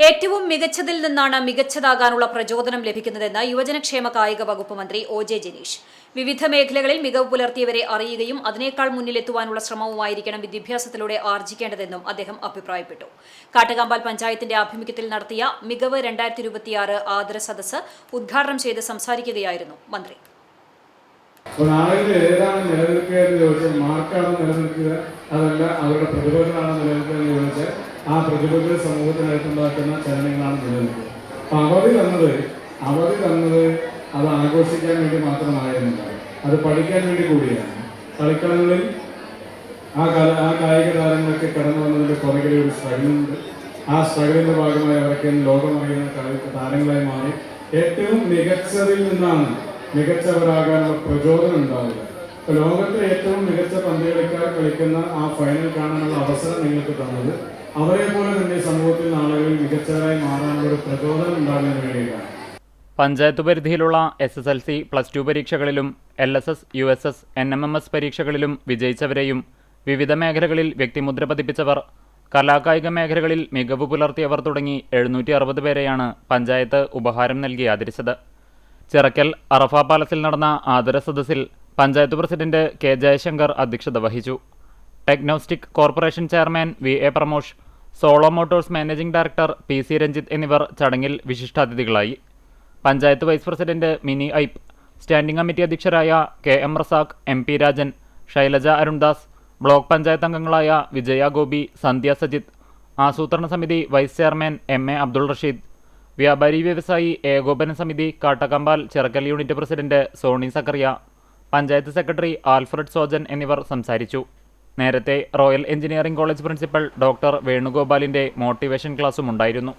ഏറ്റവും മികച്ചതിൽ നിന്നാണ് മികച്ചതാകാനുള്ള പ്രചോദനം ലഭിക്കുന്നതെന്ന് യുവജനക്ഷേമ കായിക വകുപ്പ് മന്ത്രി ഒ.ജെ. ജനീഷ്. വിവിധ മേഖലകളിൽ മികവ് പുലർത്തിയവരെ അറിയുകയും അതിനേക്കാൾ മുന്നിലെത്തുവാനുള്ള ശ്രമവുമായിരിക്കണം വിദ്യാഭ്യാസത്തിലൂടെ ആർജിക്കേണ്ടതെന്നും അദ്ദേഹം അഭിപ്രായപ്പെട്ടു. കാട്ടകമ്പാൽ പഞ്ചായത്തിന്റെ ആഭിമുഖ്യത്തിൽ നടത്തിയ മികവ് 2026 ആദര സദസ്സ് ഉദ്ഘാടനം ചെയ്ത് സംസാരിക്കുകയായിരുന്നു മന്ത്രി. ഏതാണ് നിലനിൽക്കുക എന്ന് ചോദിച്ചാൽ മാർക്കാണ് നിലനിൽക്കുക, അതല്ല അവരുടെ പ്രതിഭകളാണ് നിലനിൽക്കുക എന്ന് ചോദിച്ചാൽ ആ പ്രതിഭകൾ സമൂഹത്തിനകത്തുണ്ടാക്കുന്ന ചലനങ്ങളാണ് നിലനിൽക്കുക. അവധി തന്നത് അത് ആഘോഷിക്കാൻ വേണ്ടി മാത്രമായിരുന്നില്ല, അത് പഠിക്കാൻ വേണ്ടി കൂടിയാണ്. കളിക്കളങ്ങളിൽ ആ കായിക താരങ്ങൾക്ക് കടന്നു വന്നതിൻ്റെ പുറകിലെ ഒരു സ്ട്രഗിളുണ്ട്. ആ സ്ട്രഗിളിൻ്റെ ഭാഗമായി അവർക്ക് ലോകമറിയുന്ന താരങ്ങളായി മാറി ഏറ്റവും മികച്ചതിൽ നിന്നാണ് മികച്ചവരാകാനുള്ള പ്രചോദനം ഉണ്ടാവുക. ഇപ്പോൾ ലോകത്തെ ഏറ്റവും മികച്ച പന്തുകളിക്കാർ കളിക്കുന്ന ആ ഫൈനൽ കാണാനുള്ള അവസരം നിങ്ങൾക്ക് തന്നത് അവരെ പോലെ തന്നെ സമൂഹത്തിൽ ആളുകളിൽ മികച്ചവരായി മാറാനുള്ള ഒരു പ്രചോദനം ഉണ്ടാകുന്നതിന് വേണ്ടിയിട്ടാണ്. പഞ്ചായത്ത് പരിധിയിലുള്ള SSLC, +2 പരീക്ഷകളിലും LSS, USS, NMMS പരീക്ഷകളിലും വിജയിച്ചവരെയും വിവിധ മേഖലകളിൽ വ്യക്തിമുദ്ര പതിപ്പിച്ചവർ, കലാകായിക മേഖലകളിൽ മികവ് പുലർത്തിയവർ തുടങ്ങി 760 പേരെയാണ് പഞ്ചായത്ത് ഉപഹാരം നൽകി ആദരിച്ചത്. ചിറക്കൽ അറഫ പാലസിൽ നടന്ന ആദര സദസ്സിൽ പഞ്ചായത്ത് പ്രസിഡന്റ് കെ ജയശങ്കർ അധ്യക്ഷത വഹിച്ചു. Technostic corporation chairman VA Pramosh, Solo Motors managing director PC Ranjith എന്നിവർ ചടങ്ങിൽ വിശിഷ്ടാതിഥികളായി. Panchayat vice president Mini Aipe, standing committee അധ്യക്ഷരായ KM Razak, MP Rajan, Shailaja Arundas, block panchayat അംഗങ്ങളായ വിജയ ഗോപി, സന്ധ്യ സജിത്ത്, ആസൂത്രണ സമിതി vice chairman MA Abdul Rasheed, വ്യാപാരി വ്യവസായി ഏകോപന സമിതി Kattakampal Chirakkal unit president Soni Zacharia, panchayat secretary Alfred Sojan എന്നിവർ സംസാരിച്ചു. നേരത്തെ Royal engineering college principal doctor വേണുഗോപാലിന്റെ മോട്ടിവേഷൻ ക്ലാസും ഉണ്ടായിരുന്നു.